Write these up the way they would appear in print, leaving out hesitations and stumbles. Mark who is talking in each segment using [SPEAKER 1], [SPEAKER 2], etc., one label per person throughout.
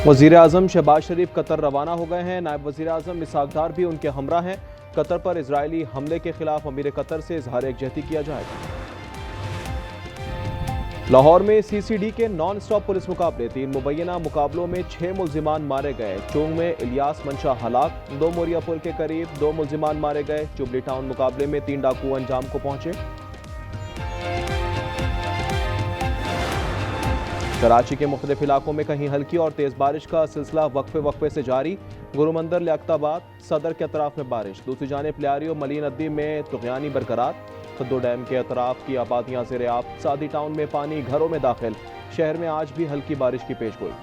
[SPEAKER 1] वज़ीर आज़म शहबाज शरीफ कतर रवाना हो गए हैं। नायब वज़ीर आज़म इसहाक डार भी उनके हमरा हैं। कतर पर इजरायली हमले के खिलाफ अमीर कतर से इजहार यकजहती किया जाएगा। लाहौर में CCD के नॉन स्टॉप पुलिस मुकाबले, 3 मुबैना मुकाबलों में 6 मुल्जिमान मारे गए। चोंग में इलियास मंशा हलाक, 2 मोरिया पुल के करीब 2 मुल्जिमान मारे गए। जुबली टाउन मुकाबले में 3 डाकू अंजाम को पहुंचे। कराची के मुख्तलिफ इलाकों में कहीं हल्की और तेज बारिश का सिलसिला वक्फे वक्फे से जारी। गुरुमंदिर लियाकताबाद सदर के अतराफ में बारिश, दूसरी जानिब लियारी मली नदी में तुगयानी बरकरार। खद्दो डैम के अतराफ की आबादियां ज़ेर आब, सादी टाउन में पानी घरों में दाखिल। शहर में आज भी हल्की बारिश की पेशगोई।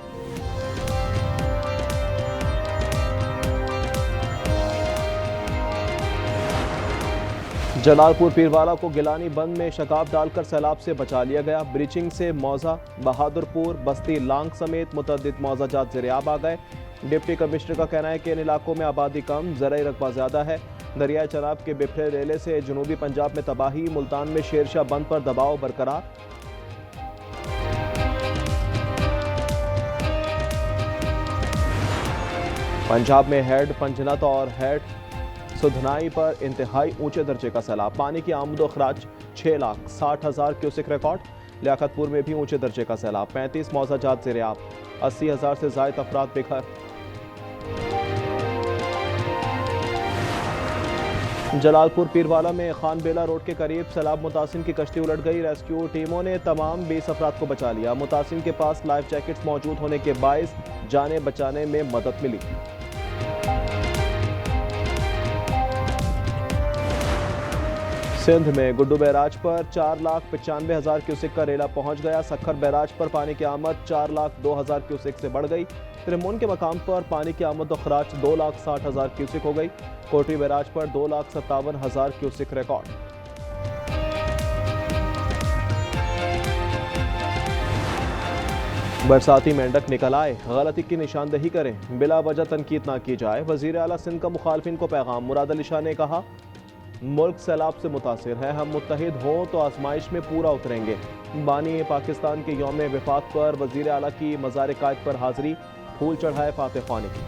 [SPEAKER 1] जलालपुर पीरवाला को गिलानी बंद में शकाब डालकर सैलाब से बचा लिया गया। ब्रीचिंग से मौजा, बहादुरपुर, बस्ती लांग समेत मुतअद्दिद मौजाजात ज़ेर-ए-आब आ गए। डिप्टी कमिश्नर का कहना है कि इन इलाकों में आबादी कम, ज़राई रकबा ज़्यादा है। दरियाए चनाब के बिफरे रेले से जनूबी पंजाब में तबाही, मुल्तान में शेरशाह बंद पर दबाव बरकरार। पंजाब में हेड पंजनत और हेड सुधनाई पर इंतहाई ऊंचे दर्जे का सैलाब। पानी की आमद अखराज 6,60,000 क्यूसिक रिकॉर्ड। लियाकतपुर में भी ऊंचे दर्जे का सैलाब, 35 मौजाजात ज़ेर-ए-आब, 80,000 से ज़ायद अफराद बेघर। जलालपुर पीरवाला में खान बेला रोड के करीब सैलाब मुतासिन की कश्ती उलट गई। रेस्क्यू टीमों ने तमाम 20 अफराद को बचा लिया। मुतासिन के पास लाइफ जैकेट्स मौजूद होने के बायस जाने बचाने में मदद मिली। सिंध में गुड्डू बैराज पर 4,95,000 क्यूसिक का रेला पहुंच गया। सखर बैराज पर पानी की आमद 4,02,000 क्यूसिक से बढ़ गई। त्रिमुन के मकाम पर पानी की आमद अखराज 2,60,000 क्यूसिक हो गई। कोटरी बैराज पर 2,57,000 क्यूसिक रिकॉर्ड। बरसाती मेंढक निकल आए, गलती की निशानदेही करें, बिला वजह तनकीद ना की जाए। वजीर आला सिंध का मुखालफिन को पैगाम। मुराद अली शाह ने कहा, मुल्क सैलाब से मुतासिर है, हम मुत्तहिद हों तो आजमाइश में पूरा उतरेंगे। बानी पाकिस्तान के यौम वफात पर वजीर आला की मज़ार कायद पर हाजिरी, फूल चढ़ाए फातह ख्वानी की।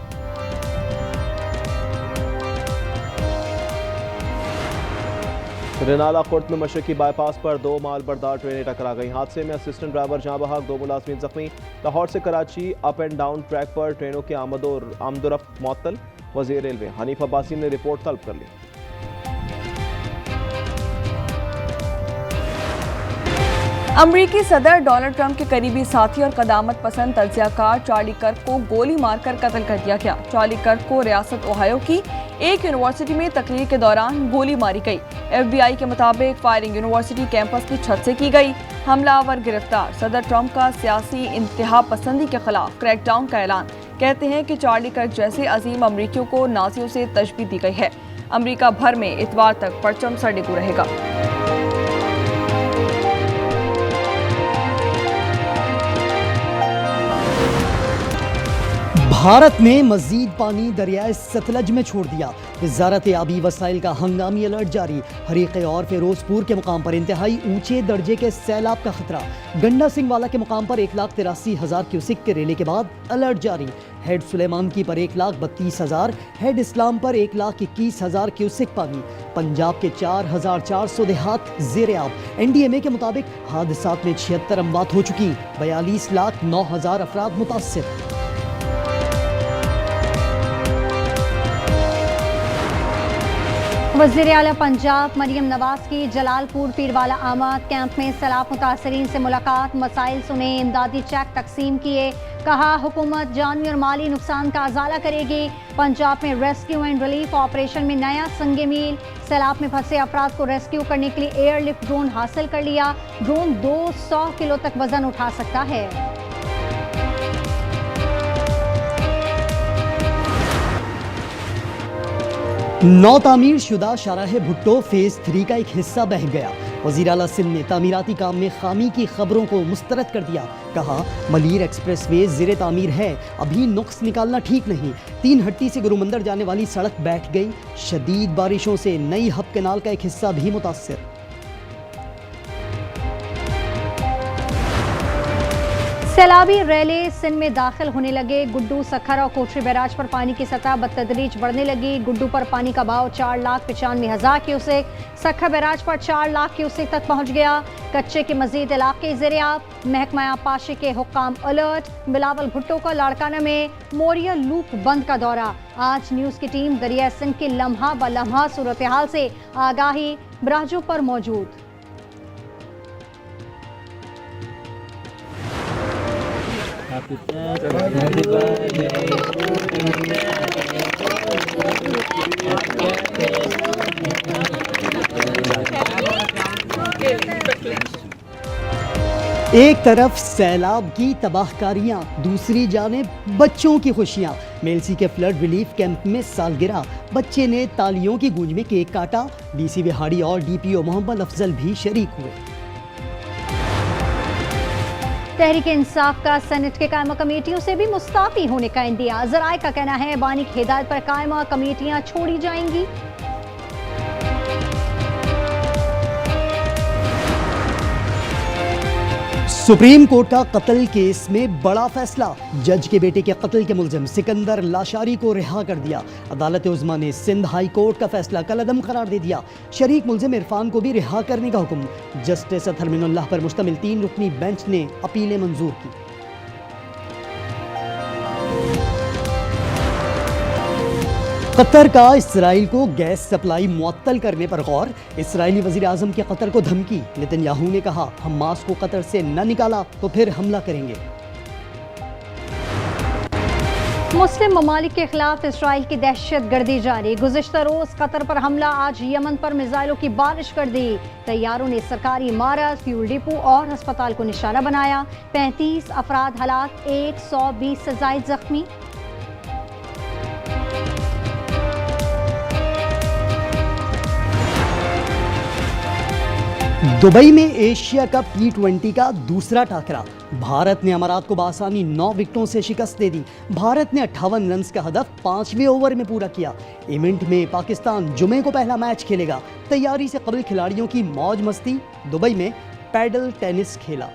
[SPEAKER 1] रिनाला खुर्द में मशरकी बाईपास पर 2 माल बरदार ट्रेनें टकरा गई। हादसे में असिस्टेंट ड्राइवर जहां बहक, 2 मुलाजमीन जख्मी। लाहौर से Karachi up and down track पर ट्रेनों के आमदोरफ्त मुअत्तल। वज़ीर रेलवे हनीफ अब्बासी ने रिपोर्ट तलब कर ली।
[SPEAKER 2] अमरीकी सदर डोनाल्ड ट्रंप के करीबी साथी और कदामत पसंद तज्जियाकार चार्ली कर्क को गोली मारकर कत्ल कर दिया गया। चार्ली कर्क को रियासत ओहायो की एक यूनिवर्सिटी में तकरीर के दौरान गोली मारी गई। FBI के मुताबिक फायरिंग यूनिवर्सिटी कैंपस की छत से की गई। हमलावर गिरफ्तार। सदर ट्रंप का सियासी इंतहा पसंदी के खिलाफ क्रैकडाउन का ऐलान। कहते हैं कि चार्ली कर्क जैसे अजीम अमरीकियों को नाजियों से तशबीह दी गई है। अमरीका भर में इतवार तक परचम सरडेगू रहेगा।
[SPEAKER 3] भारत ने मजीद पानी दरियाए सतलज में छोड़ दिया। वजारत आबी वसाइल का हंगामी अलर्ट जारी। हरीके और फिरोजपुर के मुकाम पर इंतहाई ऊंचे दर्जे के सैलाब का खतरा। गंडा सिंह वाला के मुकाम पर 1,83,000 क्यूसिक के रेले के बाद अलर्ट जारी। हेड सुलेमान की पर 1,32,000, हेड इस्लाम पर 1,21,000 क्यूसिक पानी। पंजाब के 4,400 देहात ज़ेर-ए-आब। NDMA के मुताबिक हादसात में 76 अमवात हो चुकी, 42,09,000 अफराद मुतासिर।
[SPEAKER 4] वज़ीर आला पंजाब मरियम नवाज की जलालपुर पीरवाला आमद। कैंप में सैलाब मुतासरीन से मुलाकात, मसाइल सुने, इमदादी चेक तकसीम किए। कहा, हुकूमत जानी और माली नुकसान का अजाला करेगी। पंजाब में रेस्क्यू एंड रिलीफ ऑपरेशन में नया संगे मील। सैलाब में फंसे अफराद को रेस्क्यू करने के लिए एयरलिफ्ट ड्रोन हासिल कर लिया। ड्रोन 200 किलो तक वजन उठा सकता है।
[SPEAKER 3] नौ तामीर शुदा शाहराह भुट्टो फेज 3 का एक हिस्सा बह गया। वज़ीर आला सिंध ने तामीराती काम में खामी की खबरों को मुस्तरद कर दिया। कहा, मलीर एक्सप्रेस वे ज़ेरे तामीर है, अभी नुक्स निकालना ठीक नहीं। 3 हट्टी से गुरुमंदिर जाने वाली सड़क बैठ गई। शदीद बारिशों से नई हब केनाल का एक हिस्सा भी मुतासिर।
[SPEAKER 4] सैलाबी रैली सिंध में दाखिल होने लगे। गुड्डू, सखर और कोठरी बैराज पर पानी की सतह बतदरीज बढ़ने लगी। गुड्डू पर पानी का बहाव 4,95,000 क्यूसेक, सखर बैराज पर 4 लाख क्यूसेक तक पहुंच गया। कच्चे के मजीद इलाके ज़ेर-ए-आब। महकमा आबपाशी के हुक्काम अलर्ट। बिलावल भुट्टो का लाड़काना में मोरिया लूप बंद का दौरा। आज न्यूज़ की टीम दरिया सिंध की लम्हा ब लम्हा सूरत हाल से आगाही बराजों पर मौजूद।
[SPEAKER 3] एक तरफ सैलाब की तबाहकारियां, दूसरी जानिब बच्चों की खुशियां। मेलसी के फ्लड रिलीफ कैंप में सालगिरह, बच्चे ने तालियों की गूंज में केक काटा। डीसी बिहाड़ी और डीपीओ मोहम्मद अफजल भी शरीक हुए।
[SPEAKER 4] तहरीक इंसाफ का सेनेट के कायमा कमेटियों से भी मुस्ताफी होने का इंदिया। ज़राए का कहना है बानी की हिदायत पर कायमा कमेटियां छोड़ी जाएंगी।
[SPEAKER 3] सुप्रीम कोर्ट का कत्ल केस में बड़ा फैसला। जज के बेटे के कत्ल के मुलजिम सिकंदर लाशारी को रिहा कर दिया। अदालत उज़्मा ने सिंध हाई कोर्ट का फैसला कलअदम करार दे दिया। शरीक मुलजिम इरफान को भी रिहा करने का हुक्म। जस्टिस अतहर मिनुल्लाह पर मुश्तमिल 3 रुकनी बेंच ने अपीलें मंजूर की। कतर का इसराइल को गैस सप्लाई मुअत्तल करने पर गौर। इसराइली वज़ीर आज़म के कतर को धमकी। नेतन्याहू ने कहा हमास को कतर से न निकाला तो फिर हमला करेंगे।
[SPEAKER 4] मुस्लिम ममालिक के खिलाफ इसराइल की दहशत गर्दी जारी। गुज़िश्ता रोज कतर पर हमला, आज यमन पर मिसाइलों की बारिश कर दी। तैयारों ने सरकारी इमारत, फ्यूल डिपो और अस्पताल को निशाना बनाया। 35 अफराद हलाक, 120 से ज़ायद जख्मी।
[SPEAKER 3] दुबई में एशिया कप T20 का दूसरा टाकरा। भारत ने अमारात को बआसानी 9 विकेटों से शिकस्त दे दी। भारत ने 58 रन का हदफ 5वें ओवर में पूरा किया। इवेंट में पाकिस्तान जुमे को पहला मैच खेलेगा। तैयारी से कबल खिलाड़ियों की मौज मस्ती। दुबई में पैडल टेनिस खेला।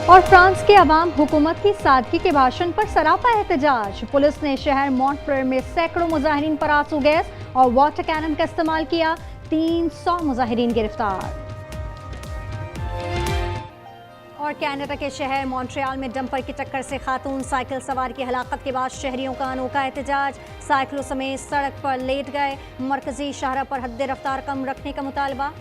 [SPEAKER 4] और फ्रांस के अवाम हुकूमत की सादगी के भाषण पर सरापा एहतजाज। पुलिस ने शहर मॉन्ट्रेल में सैकड़ों मुजाहिरीन पर आंसू गैस और वाटर कैनन का इस्तेमाल किया। 300 मुजाहिरीन गिरफ्तार। और कनाडा के शहर मॉन्ट्रियल में डंपर की टक्कर से खातून साइकिल सवार की हलाकत के बाद शहरियों का अनोखा एहतजाज। साइकिलों समेत सड़क पर लेट गए। मरकजी शाहरा पर हद रफ्तार कम रखने का मुतालबा।